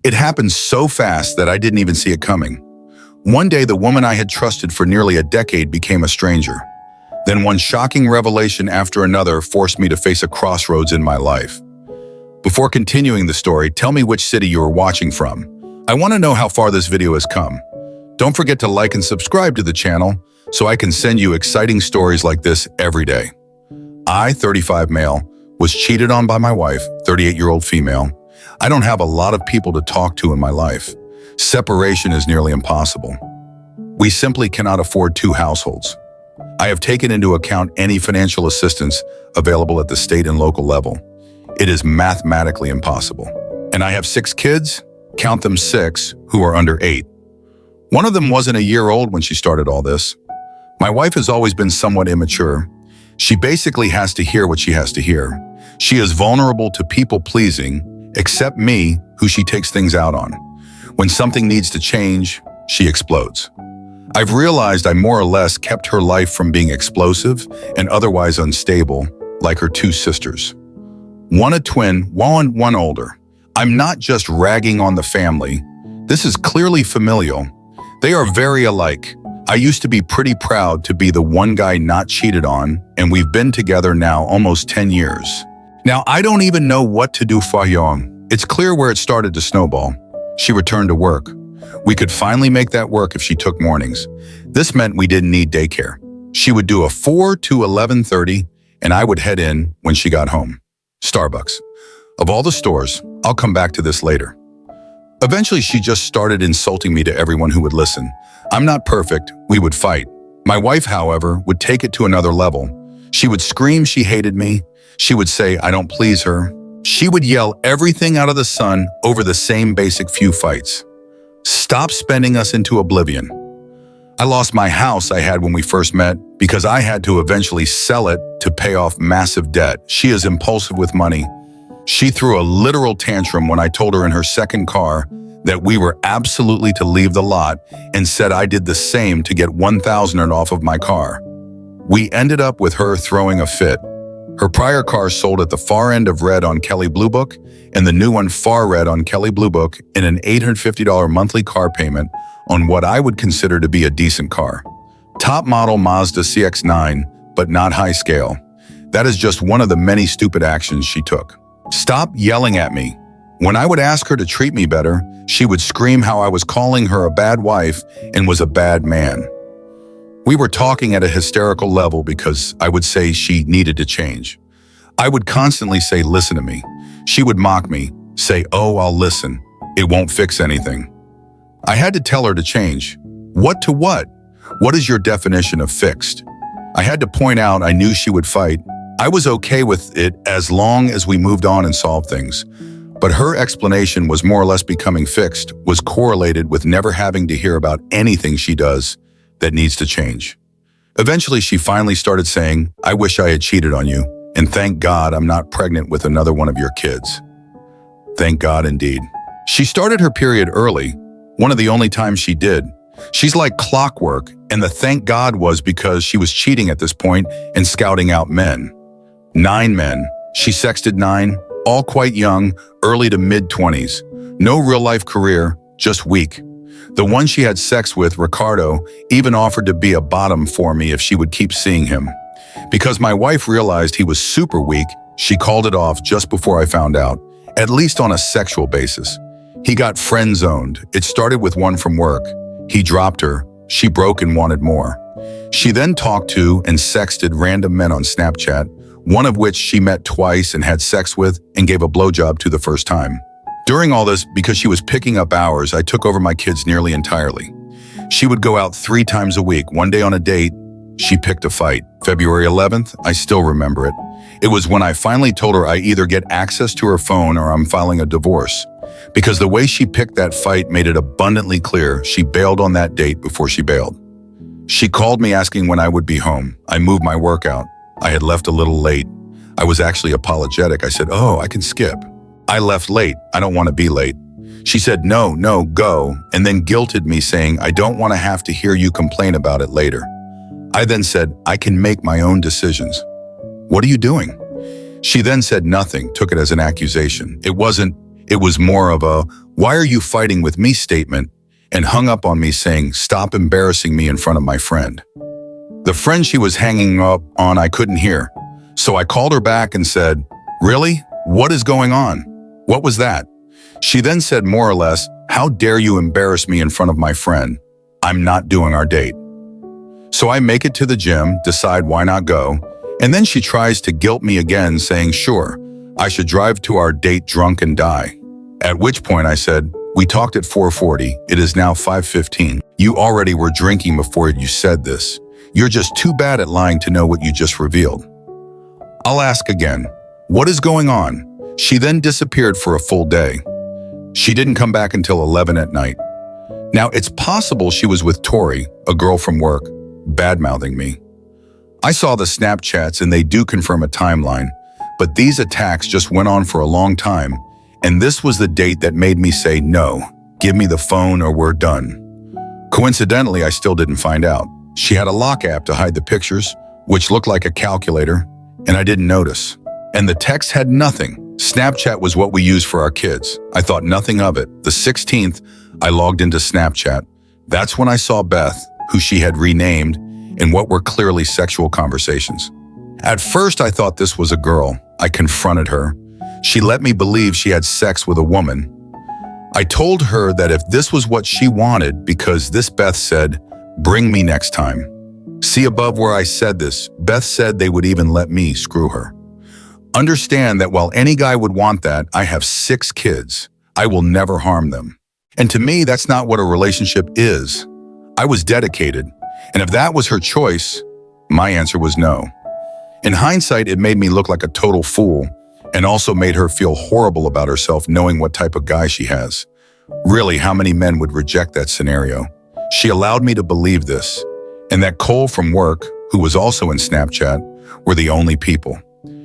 It happened so fast that I didn't even see it coming. One day, the woman I had trusted for nearly a decade became a stranger. Then one shocking revelation after another forced me to face a crossroads in my life. Before continuing the story, tell me which city you are watching from. I want to know how far this video has come. Don't forget to like and subscribe to the channel so I can send you exciting stories like this every day. I, 35 male, was cheated on by my wife, 38-year-old female. I don't have a lot of people to talk to in my life. Separation is nearly impossible. We simply cannot afford two households. I have taken into account any financial assistance available at the state and local level. It is mathematically impossible. And I have 6 kids, count them 6, who are under 8. One of them wasn't a year old when she started all this. My wife has always been somewhat immature. She basically has to hear what she has to hear. She is vulnerable to people-pleasing, except me, who she takes things out on. When something needs to change, she explodes. I've realized I more or less kept her life from being explosive and otherwise unstable, like her 2 sisters. One a twin, one older. I'm not just ragging on the family. This is clearly familial. They are very alike. I used to be pretty proud to be the one guy not cheated on, and we've been together now almost 10 years. Now, I don't even know what to do for Young. It's clear where it started to snowball. She returned to work. We could finally make that work if she took mornings. This meant we didn't need daycare. She would do a 4 to 11:30, and I would head in when she got home. Starbucks. Of all the stores, I'll come back to this later. Eventually, she just started insulting me to everyone who would listen. I'm not perfect. We would fight. My wife, however, would take it to another level. She would scream she hated me. She would say I don't please her. She would yell everything out of the sun over the same basic few fights. Stop spending us into oblivion. I lost my house I had when we first met because I had to eventually sell it to pay off massive debt. She is impulsive with money. She threw a literal tantrum when I told her in her second car that we were absolutely to leave the lot and said I did the same to get $1,000 off of my car. We ended up with her throwing a fit. Her prior car sold at the far end of red on Kelley Blue Book and the new one far red on Kelley Blue Book in an $850 monthly car payment on what I would consider to be a decent car. Top model Mazda CX-9, but not high scale. That is just one of the many stupid actions she took. Stop yelling at me. When I would ask her to treat me better, she would scream how I was calling her a bad wife and was a bad man. We were talking at a hysterical level because I would say she needed to change. I would constantly say, listen to me. She would mock me, say, oh, I'll listen. It won't fix anything. I had to tell her to change. What to what? What is your definition of fixed? I had to point out I knew she would fight. I was okay with it as long as we moved on and solved things. But her explanation was more or less becoming fixed, was correlated with never having to hear about anything she does that needs to change. Eventually, she finally started saying, I wish I had cheated on you, and thank God I'm not pregnant with another one of your kids. Thank God indeed. She started her period early, one of the only times she did. She's like clockwork, and the thank God was because she was cheating at this point and scouting out men. 9 men. She sexted 9, all quite young, early to mid-20s. No real-life career, just weak. The one she had sex with, Ricardo, even offered to be a bottom for me if she would keep seeing him. Because my wife realized he was super weak, she called it off just before I found out, at least on a sexual basis. He got friend-zoned. It started with one from work. He dropped her. She broke and wanted more. She then talked to and sexted random men on Snapchat, one of which she met twice and had sex with and gave a blowjob to the first time. During all this, because she was picking up hours, I took over my kids nearly entirely. She would go out 3 times a week. One day on a date, she picked a fight. February 11th, I still remember it. It was when I finally told her I either get access to her phone or I'm filing a divorce. Because the way she picked that fight made it abundantly clear she bailed on that date before she bailed. She called me asking when I would be home. I moved my workout. I had left a little late. I was actually apologetic. I said, oh, I can skip. I left late. I don't want to be late. She said, no, go, and then guilted me saying, I don't want to have to hear you complain about it later. I then said, I can make my own decisions. What are you doing? She then said nothing, took it as an accusation. It was more of a, "Why are you fighting with me?" statement, and hung up on me saying, "Stop embarrassing me in front of my friend." The friend she was hanging up on I couldn't hear, so I called her back and said, "Really? What is going on? What was that?" She then said more or less, "How dare you embarrass me in front of my friend? I'm not doing our date." So I make it to the gym, decide why not go, and then she tries to guilt me again, saying, "Sure, I should drive to our date drunk and die." At which point I said, "We talked at 4:40, it is now 5:15. You already were drinking before you said this. You're just too bad at lying to know what you just revealed." I'll ask again, "What is going on?" She then disappeared for a full day. She didn't come back until 11 at night. Now, it's possible she was with Tori, a girl from work, bad-mouthing me. I saw the Snapchats and they do confirm a timeline, but these attacks just went on for a long time, and this was the date that made me say, "No, give me the phone or we're done." Coincidentally, I still didn't find out. She had a lock app to hide the pictures, which looked like a calculator, and I didn't notice. And the text had nothing. Snapchat was what we used for our kids. I thought nothing of it. The 16th, I logged into Snapchat. That's when I saw Beth, who she had renamed, in what were clearly sexual conversations. At first, I thought this was a girl. I confronted her. She let me believe she had sex with a woman. I told her that if this was what she wanted, because this Beth said, "Bring me next time." See above where I said this, Beth said they would even let me screw her. Understand that while any guy would want that, I have 6 kids. I will never harm them. And to me, that's not what a relationship is. I was dedicated, and if that was her choice, my answer was no. In hindsight, it made me look like a total fool, and also made her feel horrible about herself knowing what type of guy she has. Really, how many men would reject that scenario? She allowed me to believe this, and that Cole from work, who was also in Snapchat, were the only people.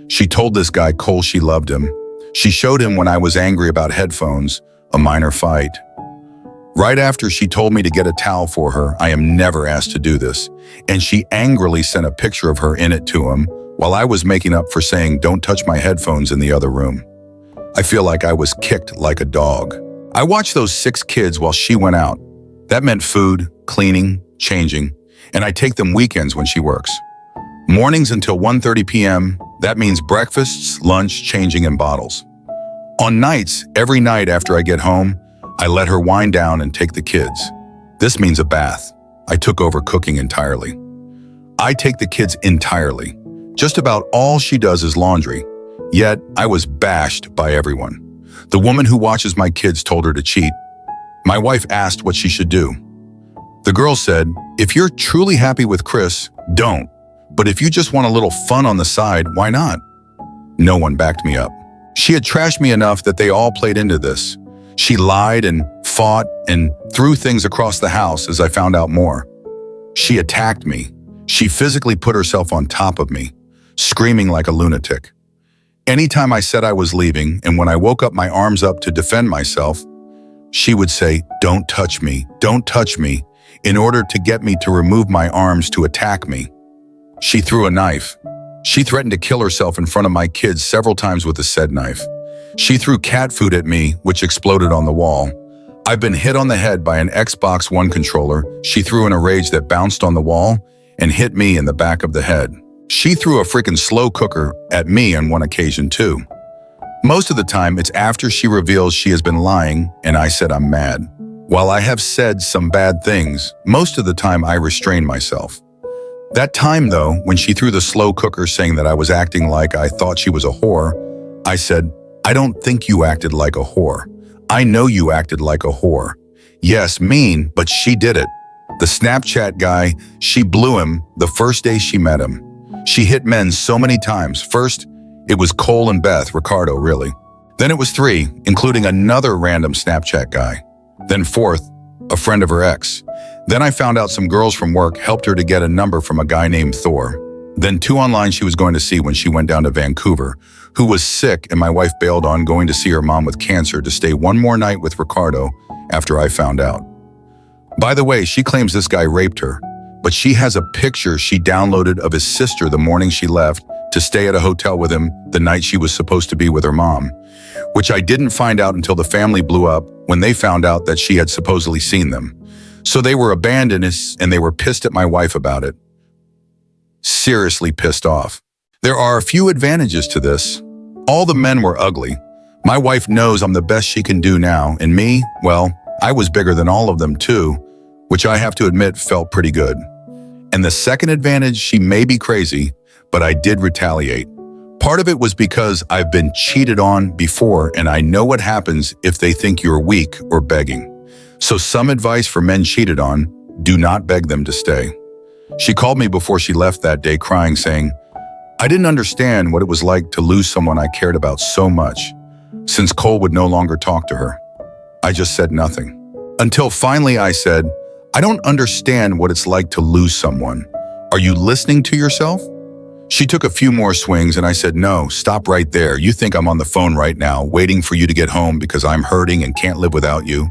She told this guy Cole she loved him. She showed him when I was angry about headphones, a minor fight. Right after she told me to get a towel for her, I am never asked to do this, and she angrily sent a picture of her in it to him while I was making up for saying, "Don't touch my headphones," in the other room. I feel like I was kicked like a dog. I watched those 6 kids while she went out. That meant food, cleaning, changing, and I take them weekends when she works. Mornings until 1:30 p.m., that means breakfasts, lunch, changing, and bottles. On nights, every night after I get home, I let her wind down and take the kids. This means a bath. I took over cooking entirely. I take the kids entirely. Just about all she does is laundry. Yet, I was bashed by everyone. The woman who watches my kids told her to cheat. My wife asked what she should do. The girl said, "If you're truly happy with Chris, don't. But if you just want a little fun on the side, why not?" No one backed me up. She had trashed me enough that they all played into this. She lied and fought and threw things across the house as I found out more. She attacked me. She physically put herself on top of me, screaming like a lunatic. Anytime I said I was leaving, and when I woke up my arms up to defend myself, she would say, "Don't touch me, don't touch me," in order to get me to remove my arms to attack me. She threw a knife. She threatened to kill herself in front of my kids several times with the said knife. She threw cat food at me, which exploded on the wall. I've been hit on the head by an Xbox One controller she threw in a rage that bounced on the wall and hit me in the back of the head. She threw a freaking slow cooker at me on one occasion too. Most of the time, it's after she reveals she has been lying and I said I'm mad. While I have said some bad things, most of the time I restrain myself. That time though, when she threw the slow cooker saying that I was acting like I thought she was a whore, I said, "I don't think you acted like a whore. I know you acted like a whore. Yes, mean, but she did it. The Snapchat guy, she blew him the first day she met him. She hit men so many times. First, it was Cole and Beth, Ricardo, really. Then it was 3, including another random Snapchat guy. Then fourth, a friend of her ex. Then I found out some girls from work helped her to get a number from a guy named Thor. Then 2 online she was going to see when she went down to Vancouver, who was sick, and my wife bailed on going to see her mom with cancer to stay one more night with Ricardo after I found out. By the way, she claims this guy raped her, but she has a picture she downloaded of his sister the morning she left to stay at a hotel with him the night she was supposed to be with her mom, which I didn't find out until the family blew up when they found out that she had supposedly seen them. So they were abandoned and they were pissed at my wife about it. Seriously pissed off. There are a few advantages to this. All the men were ugly. My wife knows I'm the best she can do now, and me, well, I was bigger than all of them too, which I have to admit felt pretty good. And the second advantage, she may be crazy, but I did retaliate. Part of it was because I've been cheated on before and I know what happens if they think you're weak or begging. So some advice for men cheated on, do not beg them to stay. She called me before she left that day crying, saying, I didn't understand what it was like to lose someone I cared about so much, since Cole would no longer talk to her. I just said nothing. Until finally I said, I don't understand what it's like to lose someone. Are you listening to yourself? She took a few more swings and I said, no, stop right there. You think I'm on the phone right now, waiting for you to get home because I'm hurting and can't live without you.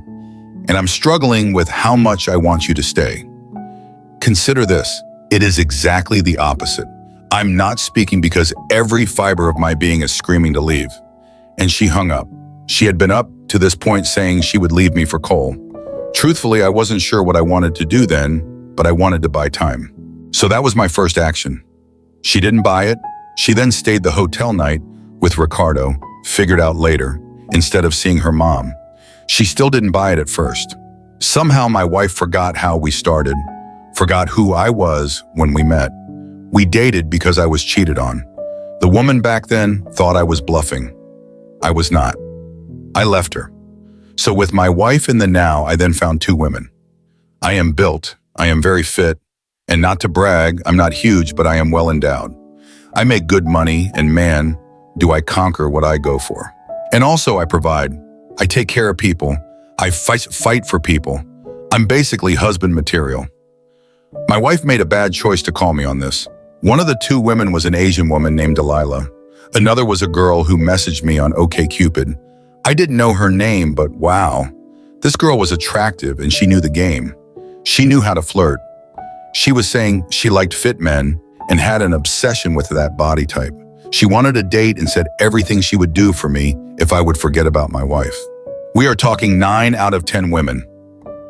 And I'm struggling with how much I want you to stay. Consider this, it is exactly the opposite. I'm not speaking because every fiber of my being is screaming to leave. And she hung up. She had been up to this point saying she would leave me for Cole. Truthfully, I wasn't sure what I wanted to do then, but I wanted to buy time. So that was my first action. She didn't buy it. She then stayed the hotel night with Ricardo, figured out later, instead of seeing her mom. She still didn't buy it at first. Somehow my wife forgot how we started, forgot who I was when we met. We dated because I was cheated on. The woman back then thought I was bluffing. I was not. I left her. So with my wife in the now, I then found two women. I am built, I am very fit, and not to brag, I'm not huge, but I am well endowed. I make good money, and man, do I conquer what I go for. And also I provide. I take care of people. I fight for people. I'm basically husband material. My wife made a bad choice to call me on this. One of the two women was an Asian woman named Delilah. Another was a girl who messaged me on OkCupid. I didn't know her name, but wow, this girl was attractive and she knew the game. She knew how to flirt. She was saying she liked fit men and had an obsession with that body type. She wanted a date and said everything she would do for me if I would forget about my wife. We are talking 9 out of 10 women.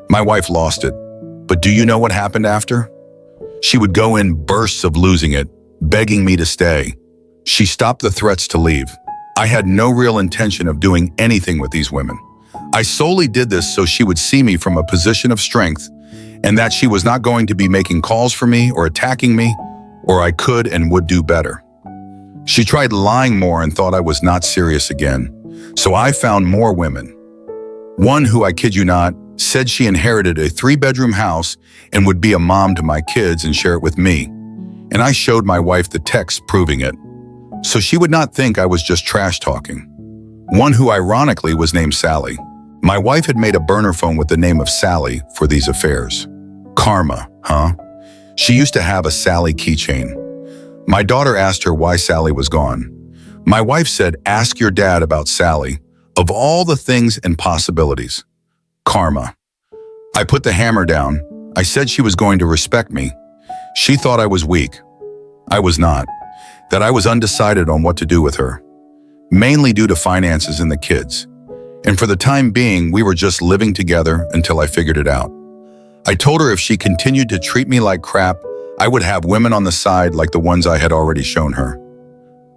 My wife lost it. But do you know what happened after? She would go in bursts of losing it, begging me to stay. She stopped the threats to leave. I had no real intention of doing anything with these women. I solely did this so she would see me from a position of strength and that she was not going to be making calls for me or attacking me, or I could and would do better. She tried lying more and thought I was not serious again. So I found more women. One who, I kid you not, said she inherited a 3-bedroom house and would be a mom to my kids and share it with me. And I showed my wife the text proving it, so she would not think I was just trash talking. One who ironically was named Sally. My wife had made a burner phone with the name of Sally for these affairs. Karma, huh? She used to have a Sally keychain. My daughter asked her why Sally was gone. My wife said, ask your dad about Sally. Of all the things and possibilities. Karma. I put the hammer down. I said she was going to respect me. She thought I was weak. I was not. That I was undecided on what to do with her. Mainly due to finances and the kids. And for the time being, we were just living together until I figured it out. I told her if she continued to treat me like crap, I would have women on the side like the ones I had already shown her.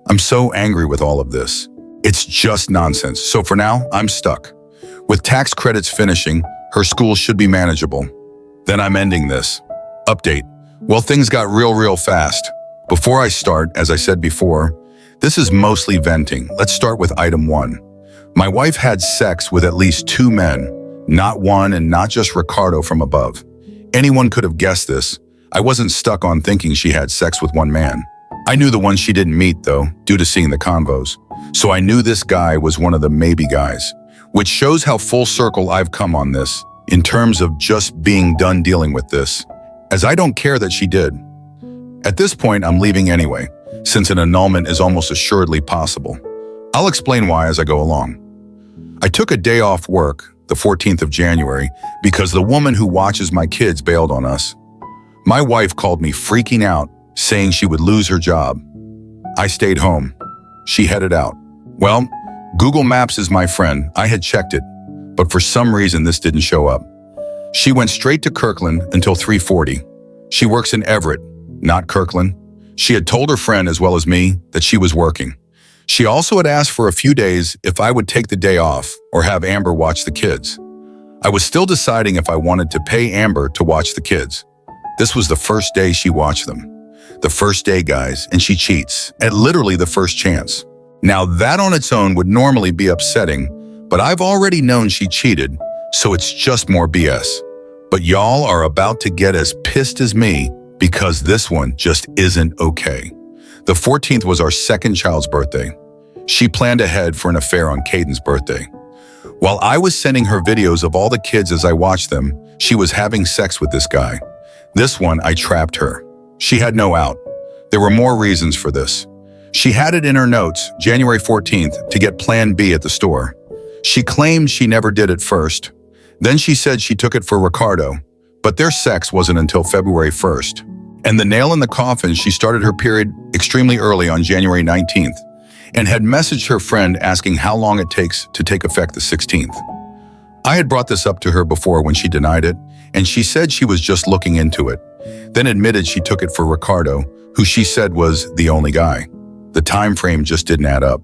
I'm so angry with all of this. It's just nonsense. So for now, I'm stuck. With tax credits finishing, her school should be manageable. Then I'm ending this. Update. Well, things got real fast. Before I start, as I said before, this is mostly venting. Let's start with item 1. My wife had sex with at least 2 men, not one and not just Ricardo from above. Anyone could have guessed this. I wasn't stuck on thinking she had sex with 1 man. I knew the ones she didn't meet, though, due to seeing the convos. So I knew this guy was one of the maybe guys, which shows how full circle I've come on this, in terms of just being done dealing with this, as I don't care that she did. At this point, I'm leaving anyway, since an annulment is almost assuredly possible. I'll explain why as I go along. I took a day off work, the 14th of January, because the woman who watches my kids bailed on us. My wife called me freaking out, saying she would lose her job. I stayed home. She headed out. Well, Google Maps is my friend. I had checked it, but for some reason this didn't show up. She went straight to Kirkland until 3:40. She works in Everett, not Kirkland. She had told her friend as well as me that she was working. She also had asked for a few days if I would take the day off or have Amber watch the kids. I was still deciding if I wanted to pay Amber to watch the kids. This was the first day she watched them. The first day, guys, and she cheats at literally the first chance. Now that on its own would normally be upsetting, but I've already known she cheated, so it's just more BS. But y'all are about to get as pissed as me because this one just isn't okay. The 14th was our second child's birthday. She planned ahead for an affair on Caden's birthday. While I was sending her videos of all the kids as I watched them, she was having sex with this guy. This one, I trapped her. She had no out. There were more reasons for this. She had it in her notes, January 14th, to get Plan B at the store. She claimed she never did it first. Then she said she took it for Ricardo, but their sex wasn't until February 1st. And the nail in the coffin, she started her period extremely early on January 19th and had messaged her friend asking how long it takes to take effect the 16th. I had brought this up to her before when she denied it, and she said she was just looking into it, then admitted she took it for Ricardo, who she said was the only guy. The time frame just didn't add up.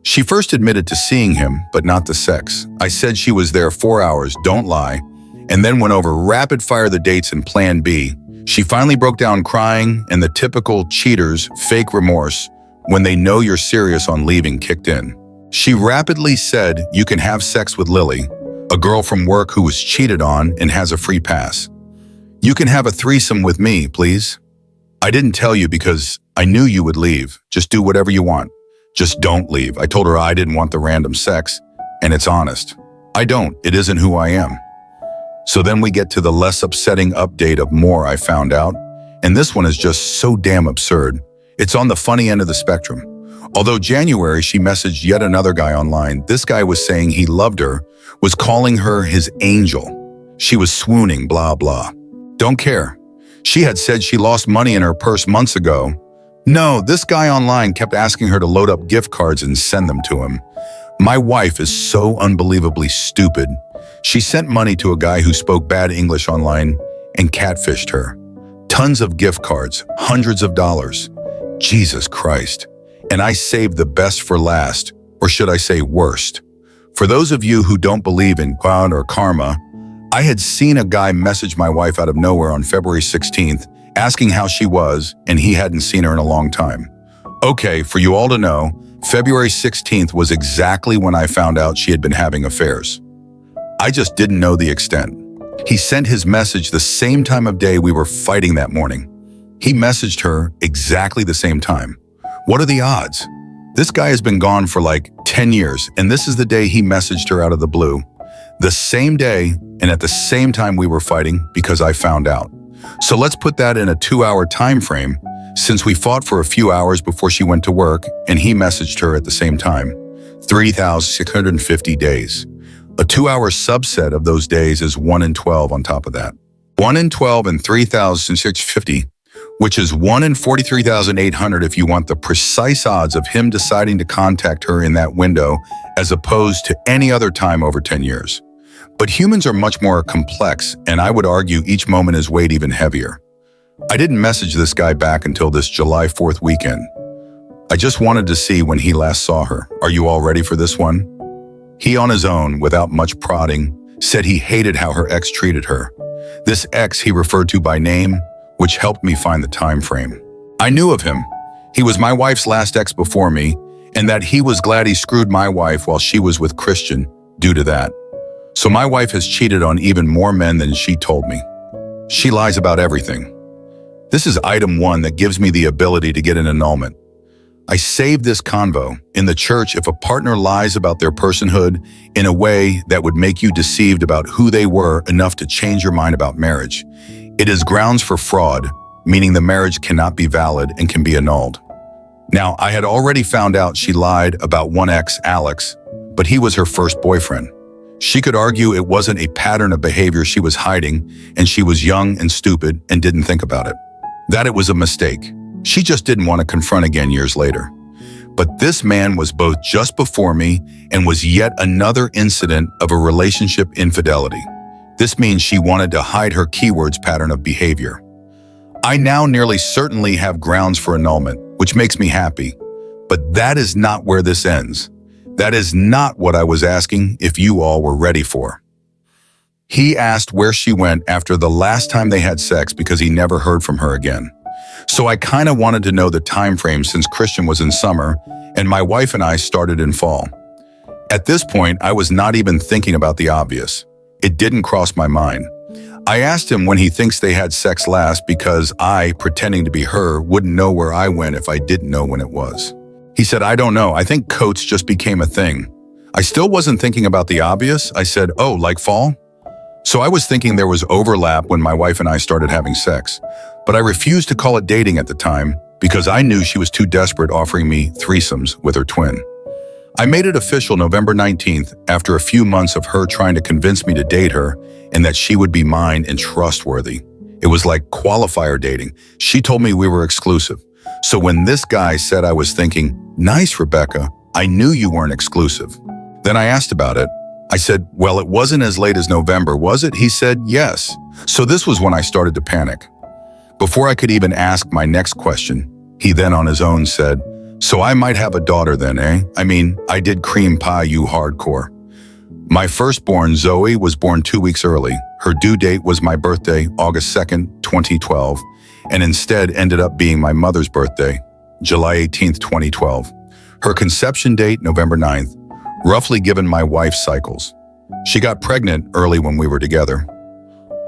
She first admitted to seeing him, but not the sex. I said she was there 4 hours, don't lie, and then went over rapid-fire the dates in Plan B. She finally broke down crying, and the typical cheaters' fake remorse when they know you're serious on leaving kicked in. She rapidly said you can have sex with Lily, a girl from work who was cheated on and has a free pass. You can have a threesome with me, please. I didn't tell you because I knew you would leave. Just do whatever you want. Just don't leave. I told her I didn't want the random sex, and it's honest. I don't. It isn't who I am. So then we get to the less upsetting update of more I found out, and this one is just so damn absurd. It's on the funny end of the spectrum. Although January she messaged yet another guy online, this guy was saying he loved her, was calling her his angel. She was swooning, blah, blah. Don't care. She had said she lost money in her purse months ago. No, this guy online kept asking her to load up gift cards and send them to him. My wife is so unbelievably stupid. She sent money to a guy who spoke bad English online and catfished her. Tons of gift cards, hundreds of dollars. Jesus Christ. And I saved the best for last, or should I say worst. For those of you who don't believe in God or karma, I had seen a guy message my wife out of nowhere on February 16th, asking how she was, and he hadn't seen her in a long time. Okay, for you all to know, February 16th was exactly when I found out she had been having affairs. I just didn't know the extent. He sent his message the same time of day we were fighting that morning. He messaged her exactly the same time. What are the odds? This guy has been gone for like 10 years, and this is the day he messaged her out of the blue. The same day and at the same time we were fighting because I found out. So let's put that in a 2-hour time frame, since we fought for a few hours before she went to work and he messaged her at the same time. 3,650 days. A 2-hour subset of those days is 1 in 12 on top of that. 1 in 12 and 3,650, which is 1 in 43,800 if you want the precise odds of him deciding to contact her in that window as opposed to any other time over 10 years. But humans are much more complex, and I would argue each moment is weighed even heavier. I didn't message this guy back until this July 4th weekend. I just wanted to see when he last saw her. Are you all ready for this one? He on his own, without much prodding, said he hated how her ex treated her. This ex he referred to by name, which helped me find the time frame. I knew of him. He was my wife's last ex before me, and that he was glad he screwed my wife while she was with Christian due to that. So my wife has cheated on even more men than she told me. She lies about everything. This is item 1 that gives me the ability to get an annulment. I saved this convo. In the church, if a partner lies about their personhood in a way that would make you deceived about who they were enough to change your mind about marriage, it is grounds for fraud, meaning the marriage cannot be valid and can be annulled. Now, I had already found out she lied about one ex, Alex, but he was her first boyfriend. She could argue it wasn't a pattern of behavior she was hiding, and she was young and stupid and didn't think about it. That it was a mistake. She just didn't want to confront again years later. But this man was both just before me and was yet another incident of a relationship infidelity. This means she wanted to hide her keywords pattern of behavior. I now nearly certainly have grounds for annulment, which makes me happy. But that is not where this ends. That is not what I was asking if you all were ready for. He asked where she went after the last time they had sex because he never heard from her again. So I kind of wanted to know the time frame since Christian was in summer and my wife and I started in fall. At this point, I was not even thinking about the obvious. It didn't cross my mind. I asked him when he thinks they had sex last because I, pretending to be her, wouldn't know where I went if I didn't know when it was. He said, I don't know. I think coats just became a thing. I still wasn't thinking about the obvious. I said, oh, like fall? So I was thinking there was overlap when my wife and I started having sex, but I refused to call it dating at the time because I knew she was too desperate offering me threesomes with her twin. I made it official November 19th after a few months of her trying to convince me to date her and that she would be mine and trustworthy. It was like qualifier dating. She told me we were exclusive. So when this guy said I was thinking, nice, Rebecca, I knew you weren't exclusive. Then I asked about it. I said, well, it wasn't as late as November, was it? He said, yes. So this was when I started to panic. Before I could even ask my next question, he then on his own said, so I might have a daughter then, eh? I mean, I did cream pie you hardcore. My firstborn, Zoe, was born 2 weeks early. Her due date was my birthday, August 2nd, 2012, and instead ended up being my mother's birthday, July 18th, 2012. Her conception date, November 9th, roughly given my wife's cycles. She got pregnant early when we were together.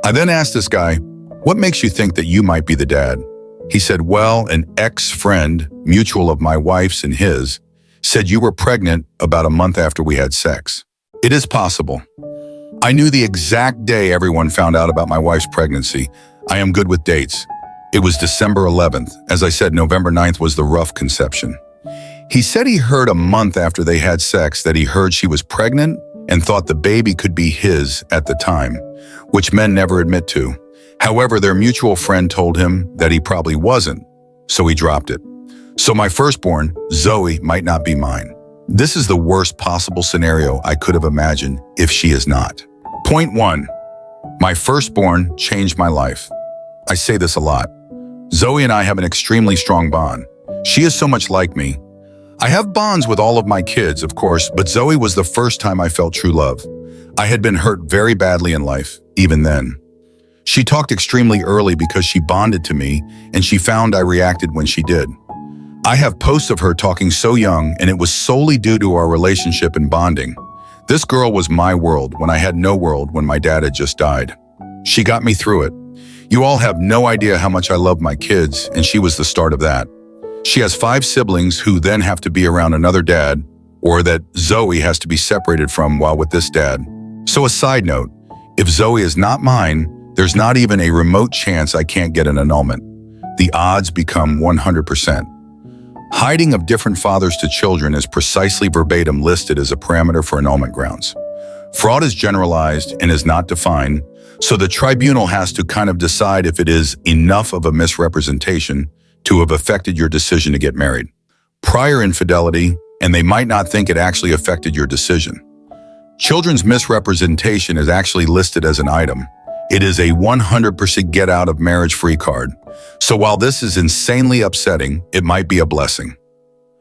I then asked this guy, what makes you think that you might be the dad? He said, well, an ex-friend, mutual of my wife's and his, said you were pregnant about a month after we had sex. It is possible. I knew the exact day everyone found out about my wife's pregnancy. I am good with dates. It was December 11th. As I said, November 9th was the rough conception. He said he heard a month after they had sex that he heard she was pregnant and thought the baby could be his at the time, which men never admit to. However, their mutual friend told him that he probably wasn't, so he dropped it. So my firstborn, Zoe, might not be mine. This is the worst possible scenario I could have imagined if she is not. Point 1. My firstborn changed my life. I say this a lot. Zoe and I have an extremely strong bond. She is so much like me. I have bonds with all of my kids, of course, but Zoe was the first time I felt true love. I had been hurt very badly in life, even then. She talked extremely early because she bonded to me, and she found I reacted when she did. I have posts of her talking so young, and it was solely due to our relationship and bonding. This girl was my world when I had no world when my dad had just died. She got me through it. You all have no idea how much I love my kids, and she was the start of that. She has 5 siblings who then have to be around another dad, or that Zoe has to be separated from while with this dad. So a side note, if Zoe is not mine, there's not even a remote chance I can't get an annulment. The odds become 100%. Hiding of different fathers to children is precisely verbatim listed as a parameter for annulment grounds. Fraud is generalized and is not defined, so the tribunal has to kind of decide if it is enough of a misrepresentation to have affected your decision to get married. Prior infidelity, and they might not think it actually affected your decision. Children's misrepresentation is actually listed as an item. It is a 100% get out of marriage free card. So while this is insanely upsetting, it might be a blessing.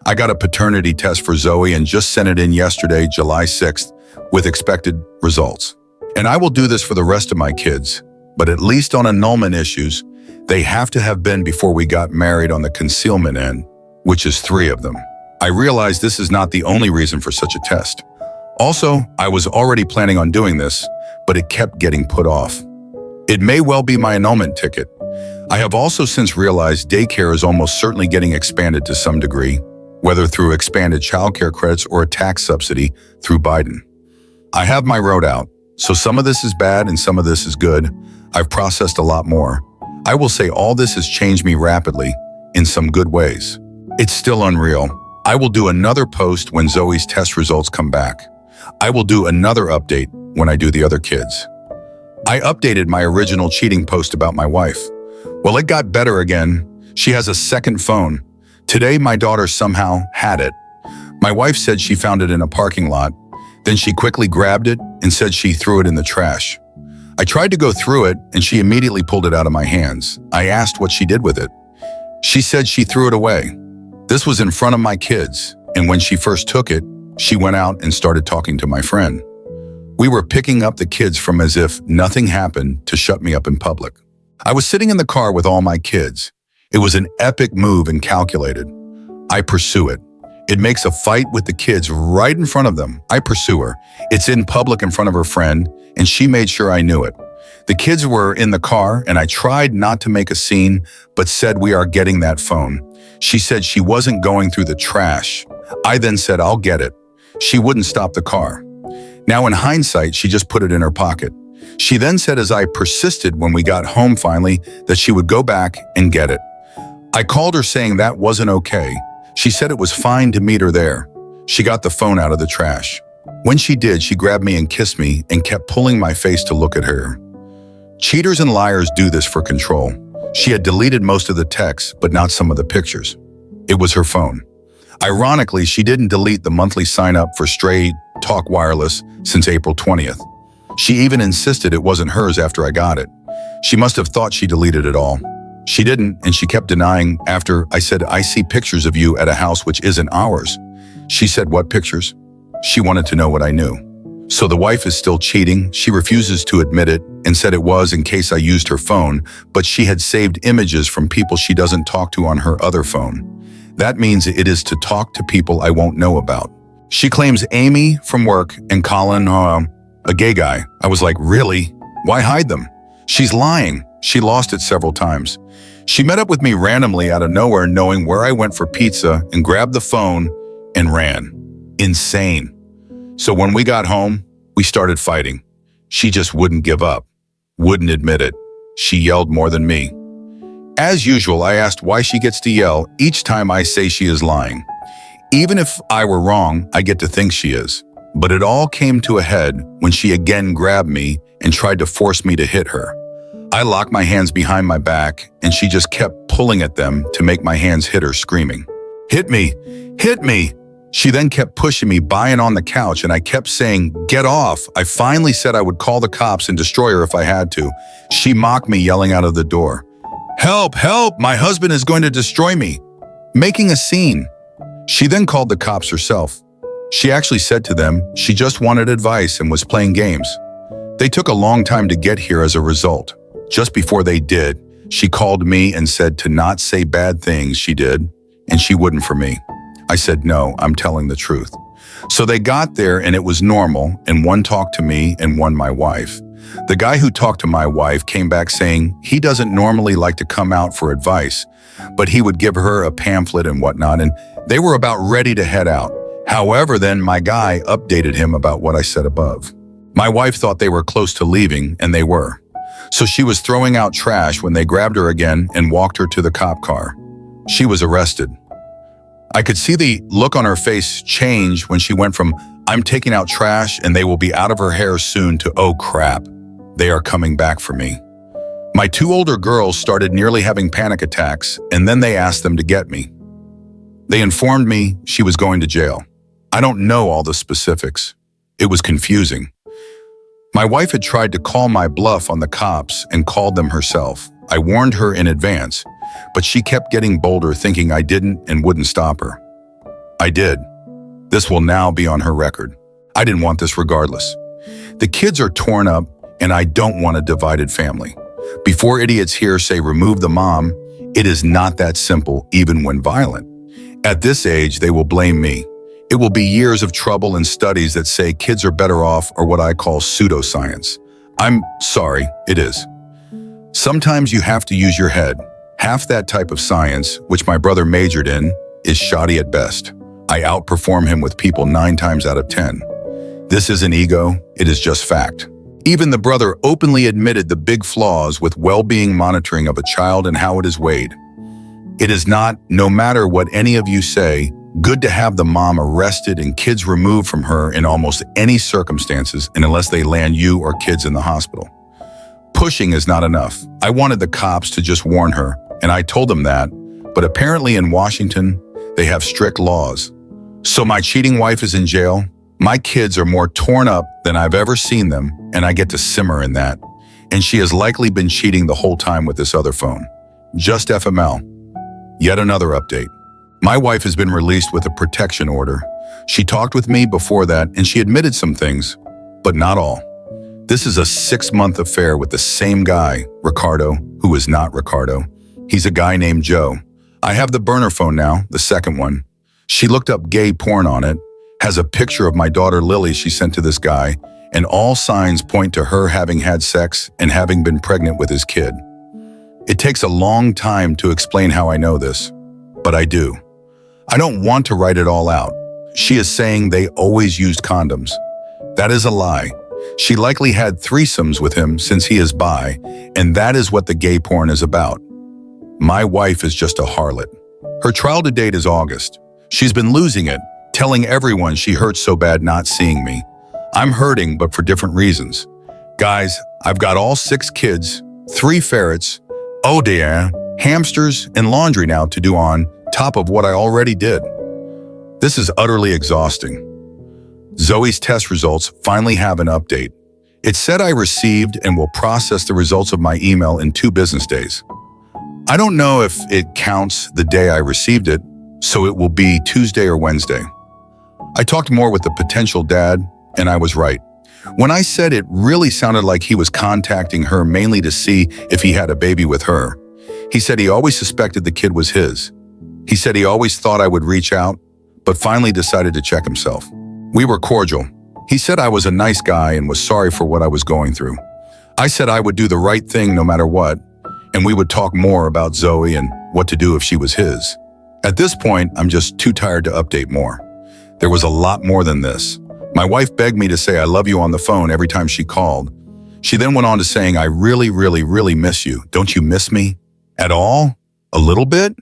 I got a paternity test for Zoe and just sent it in yesterday, July 6th, with expected results. And I will do this for the rest of my kids, but at least on annulment issues, they have to have been before we got married on the concealment end, which is 3 of them. I realize this is not the only reason for such a test. Also, I was already planning on doing this, but it kept getting put off. It may well be my annulment ticket. I have also since realized daycare is almost certainly getting expanded to some degree, whether through expanded childcare credits or a tax subsidy through Biden. I have my road out, so some of this is bad and some of this is good. I've processed a lot more. I will say all this has changed me rapidly in some good ways. It's still unreal. I will do another post when Zoe's test results come back. I will do another update when I do the other kids. I updated my original cheating post about my wife. Well, it got better again. She has a second phone. Today, my daughter somehow had it. My wife said she found it in a parking lot. Then she quickly grabbed it and said she threw it in the trash. I tried to go through it and she immediately pulled it out of my hands. I asked what she did with it. She said she threw it away. This was in front of my kids, and when she first took it, she went out and started talking to my friend. We were picking up the kids from as if nothing happened to shut me up in public. I was sitting in the car with all my kids. It was an epic move and calculated. I pursue it. It makes a fight with the kids right in front of them. I pursue her. It's in public in front of her friend, and she made sure I knew it. The kids were in the car, and I tried not to make a scene, but said we are getting that phone. She said she wasn't going through the trash. I then said, I'll get it. She wouldn't stop the car. Now in hindsight, she just put it in her pocket. She then said as I persisted when we got home finally that she would go back and get it. I called her saying that wasn't okay. She said it was fine to meet her there. She got the phone out of the trash. When she did, she grabbed me and kissed me and kept pulling my face to look at her. Cheaters and liars do this for control. She had deleted most of the texts, but not some of the pictures. It was her phone. Ironically, she didn't delete the monthly sign-up for Stray Talk Wireless since April 20th. She even insisted it wasn't hers after I got it. She must have thought she deleted it all. She didn't, and she kept denying after I said, I see pictures of you at a house which isn't ours. She said, what pictures? She wanted to know what I knew. So the wife is still cheating. She refuses to admit it and said it was in case I used her phone, but she had saved images from people she doesn't talk to on her other phone. That means it is to talk to people I won't know about. She claims Amy from work and Colin, a gay guy. I was like, really? Why hide them? She's lying. She lost it several times. She met up with me randomly out of nowhere, knowing where I went for pizza, and grabbed the phone and ran. Insane. So when we got home, we started fighting. She just wouldn't give up, wouldn't admit it. She yelled more than me. As usual, I asked why she gets to yell each time I say she is lying. Even if I were wrong, I get to think she is. But it all came to a head when she again grabbed me and tried to force me to hit her. I locked my hands behind my back, and she just kept pulling at them to make my hands hit her, screaming, "Hit me! Hit me!" She then kept pushing me by and on the couch, and I kept saying, "Get off." I finally said I would call the cops and destroy her if I had to. She mocked me, yelling out of the door, "Help! Help! My husband is going to destroy me!" Making a scene. She then called the cops herself. She actually said to them she just wanted advice and was playing games. They took a long time to get here as a result. Just before they did, she called me and said to not say bad things she did, and she wouldn't for me. I said, no, I'm telling the truth. So they got there and it was normal, and one talked to me and one my wife. The guy who talked to my wife came back saying he doesn't normally like to come out for advice, but he would give her a pamphlet and whatnot, and they were about ready to head out. However, then my guy updated him about what I said above. My wife thought they were close to leaving, and they were. So she was throwing out trash when they grabbed her again and walked her to the cop car. She was arrested. I could see the look on her face change when she went from, "I'm taking out trash and they will be out of her hair soon," to, "Oh crap, they are coming back for me." My two older girls started nearly having panic attacks, and then they asked them to get me. They informed me she was going to jail. I don't know all the specifics. It was confusing. My wife had tried to call my bluff on the cops and called them herself. I warned her in advance, but she kept getting bolder, thinking I didn't and wouldn't stop her. I did. This will now be on her record. I didn't want this regardless. The kids are torn up, and I don't want a divided family. Before idiots here say remove the mom, it is not that simple, even when violent. At this age, they will blame me. It will be years of trouble and studies that say kids are better off, or what I call pseudoscience. I'm sorry, it is. Sometimes you have to use your head. Half that type of science, which my brother majored in, is shoddy at best. I outperform him with people 9 times out of 10. This isn't ego, it is just fact. Even the brother openly admitted the big flaws with well-being monitoring of a child and how it is weighed. It is not, no matter what any of you say, good to have the mom arrested and kids removed from her in almost any circumstances, and unless they land you or kids in the hospital. Pushing is not enough. I wanted the cops to just warn her, and I told them that, But apparently in Washington, they have strict laws. So my cheating wife is in jail. My kids are more torn up than I've ever seen them, and I get to simmer in that. And she has likely been cheating the whole time with this other phone. Just FML. Yet another update. My wife has been released with a protection order. She talked with me before that, and she admitted some things, but not all. This is a 6-month affair with the same guy, Ricardo, who is not Ricardo. He's a guy named Joe. I have the burner phone now, the second one. She looked up gay porn on it, has a picture of my daughter Lily she sent to this guy, and all signs point to her having had sex and having been pregnant with his kid. It takes a long time to explain how I know this, but I do. I don't want to write it all out. She is saying they always used condoms. That is a lie. She likely had threesomes with him since he is bi, and that is what the gay porn is about. My wife is just a harlot. Her trial to date is August. She's been losing it, telling everyone she hurts so bad not seeing me. I'm hurting, but for different reasons. Guys, I've got all 6 kids, 3 ferrets, oh dear, hamsters, and laundry now to do on top of what I already did. This is utterly exhausting. Zoe's test results finally have an update. It said I received and will process the results of my email in 2 business days. I don't know if it counts the day I received it, so it will be Tuesday or Wednesday. I talked more with the potential dad, and I was right. When I said it really sounded like he was contacting her mainly to see if he had a baby with her. He said he always suspected the kid was his. He said he always thought I would reach out, but finally decided to check himself. We were cordial. He said I was a nice guy and was sorry for what I was going through. I said I would do the right thing no matter what, and we would talk more about Zoe and what to do if she was his. At this point, I'm just too tired to update more. There was a lot more than this. My wife begged me to say I love you on the phone every time she called. She then went on to saying, I really, really, really miss you. Don't you miss me? At all? A little bit?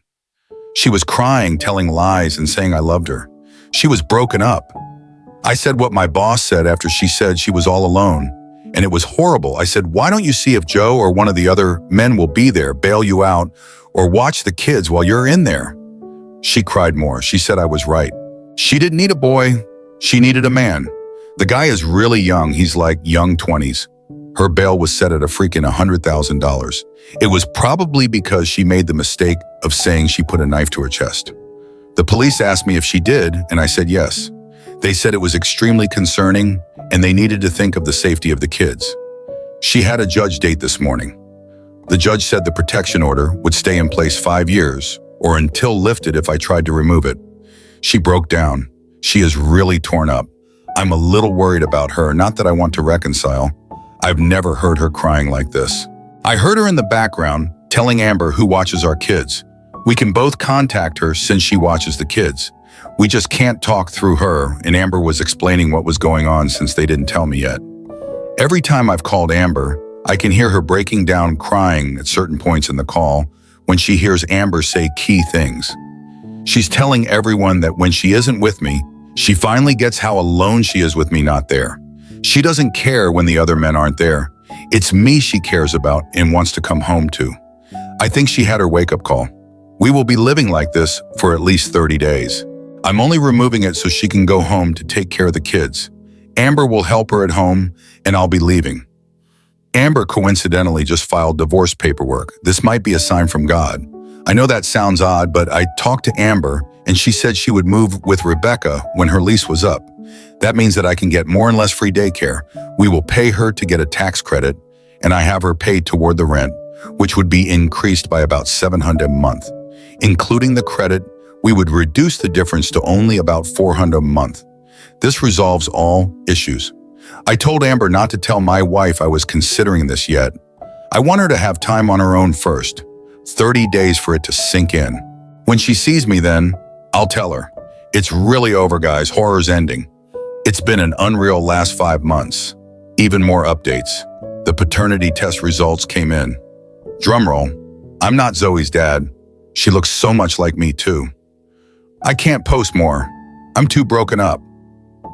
She was crying, telling lies, and saying I loved her. She was broken up. I said what my boss said after she said she was all alone, and it was horrible. I said, why don't you see if Joe or one of the other men will be there, bail you out, or watch the kids while you're in there? She cried more. She said I was right. She didn't need a boy. She needed a man. The guy is really young. He's like young 20s. Her bail was set at a freaking $100,000. It was probably because she made the mistake of saying she put a knife to her chest. The police asked me if she did, and I said yes. They said it was extremely concerning, and they needed to think of the safety of the kids. She had a judge date this morning. The judge said the protection order would stay in place 5 years, or until lifted if I tried to remove it. She broke down. She is really torn up. I'm a little worried about her, not that I want to reconcile. I've never heard her crying like this. I heard her in the background telling Amber who watches our kids. We can both contact her since she watches the kids. We just can't talk through her, and Amber was explaining what was going on since they didn't tell me yet. Every time I've called Amber, I can hear her breaking down crying at certain points in the call when she hears Amber say key things. She's telling everyone that when she isn't with me, she finally gets how alone she is with me not there. She doesn't care when the other men aren't there. It's me she cares about and wants to come home to. I think she had her wake-up call. We will be living like this for at least 30 days. I'm only removing it so she can go home to take care of the kids. Amber will help her at home, and I'll be leaving. Amber coincidentally just filed divorce paperwork. This might be a sign from God. I know that sounds odd, but I talked to Amber, and she said she would move with Rebecca when her lease was up. That means that I can get more and less free daycare. We will pay her to get a tax credit, and I have her paid toward the rent, which would be increased by about $700 a month. Including the credit, we would reduce the difference to only about $400 a month. This resolves all issues. I told Amber not to tell my wife I was considering this yet. I want her to have time on her own first. 30 days for it to sink in. When she sees me then, I'll tell her. It's really over, guys. Horror's ending. It's been an unreal last 5 months. Even more updates. The paternity test results came in. Drumroll. I'm not Zoe's dad. She looks so much like me too. I can't post more. I'm too broken up.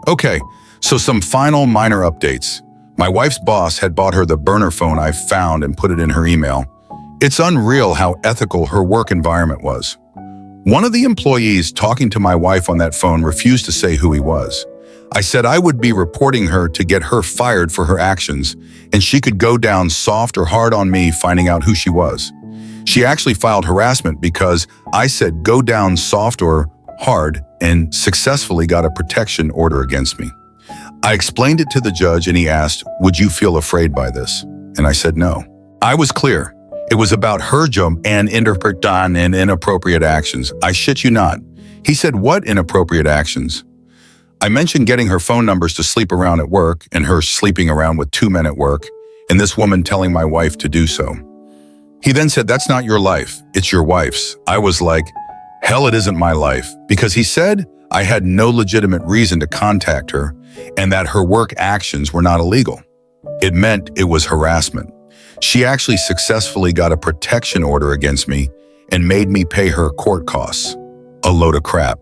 Okay, so some final minor updates. My wife's boss had bought her the burner phone I found and put it in her email. It's unreal how ethical her work environment was. One of the employees talking to my wife on that phone refused to say who he was. I said I would be reporting her to get her fired for her actions, and she could go down soft or hard on me finding out who she was. She actually filed harassment because I said go down soft or hard and successfully got a protection order against me. I explained it to the judge and he asked, "Would you feel afraid by this?" And I said no. I was clear. It was about her job and interpretation and inappropriate actions. I shit you not. He said, "What inappropriate actions?" I mentioned getting her phone numbers to sleep around at work and her sleeping around with 2 men at work and this woman telling my wife to do so. He then said, "That's not your life, it's your wife's." I was like, hell, it isn't my life, because he said I had no legitimate reason to contact her and that her work actions were not illegal. It meant it was harassment. She actually successfully got a protection order against me and made me pay her court costs. A load of crap.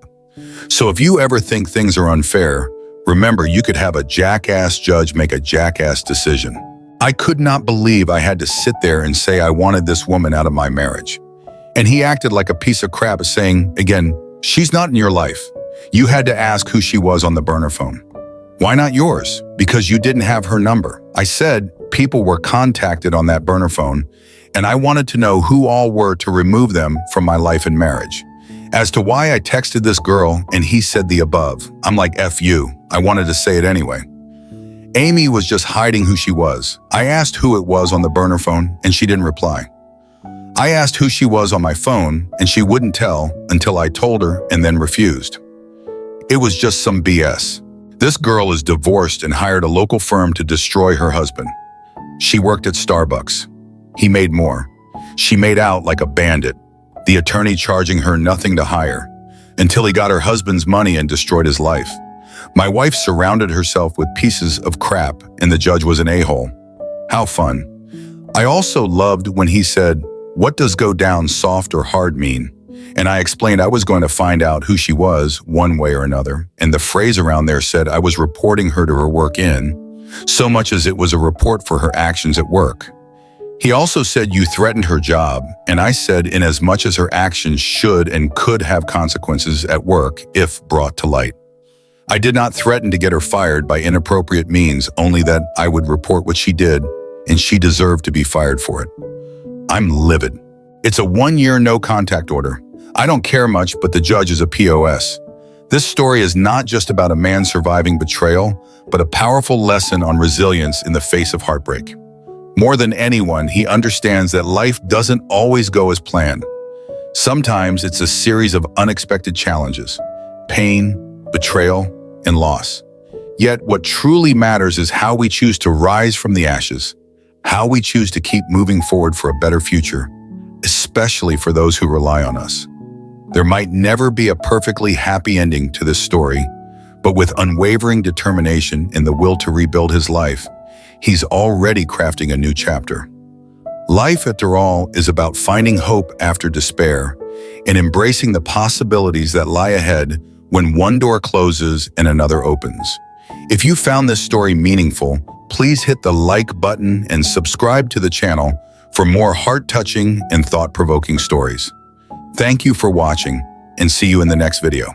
So if you ever think things are unfair, remember you could have a jackass judge make a jackass decision. I could not believe I had to sit there and say I wanted this woman out of my marriage. And he acted like a piece of crap, saying, again, she's not in your life. You had to ask who she was on the burner phone. Why not yours? Because you didn't have her number. I said people were contacted on that burner phone, and I wanted to know who all were to remove them from my life and marriage. As to why I texted this girl and he said the above, I'm like, F you. I wanted to say it anyway. Amy was just hiding who she was. I asked who it was on the burner phone and she didn't reply. I asked who she was on my phone and she wouldn't tell until I told her and then refused. It was just some BS. This girl is divorced and hired a local firm to destroy her husband. She worked at Starbucks. He made more. She made out like a bandit, the attorney charging her nothing to hire, until he got her husband's money and destroyed his life. My wife surrounded herself with pieces of crap and the judge was an a-hole. How fun. I also loved when he said, "What does go down soft or hard mean?" And I explained I was going to find out who she was one way or another. And the phrase around there said I was reporting her to her work in, so much as it was a report for her actions at work. He also said you threatened her job, and I said in as much as her actions should and could have consequences at work if brought to light. I did not threaten to get her fired by inappropriate means, only that I would report what she did, and she deserved to be fired for it. I'm livid. It's a 1-year no contact order. I don't care much, but the judge is a POS. This story is not just about a man surviving betrayal, but a powerful lesson on resilience in the face of heartbreak. More than anyone, he understands that life doesn't always go as planned. Sometimes it's a series of unexpected challenges, pain, betrayal, and loss. Yet what truly matters is how we choose to rise from the ashes, how we choose to keep moving forward for a better future, especially for those who rely on us. There might never be a perfectly happy ending to this story, but with unwavering determination and the will to rebuild his life, he's already crafting a new chapter. Life, after all, is about finding hope after despair and embracing the possibilities that lie ahead when one door closes and another opens. If you found this story meaningful, please hit the like button and subscribe to the channel for more heart-touching and thought-provoking stories. Thank you for watching, and see you in the next video.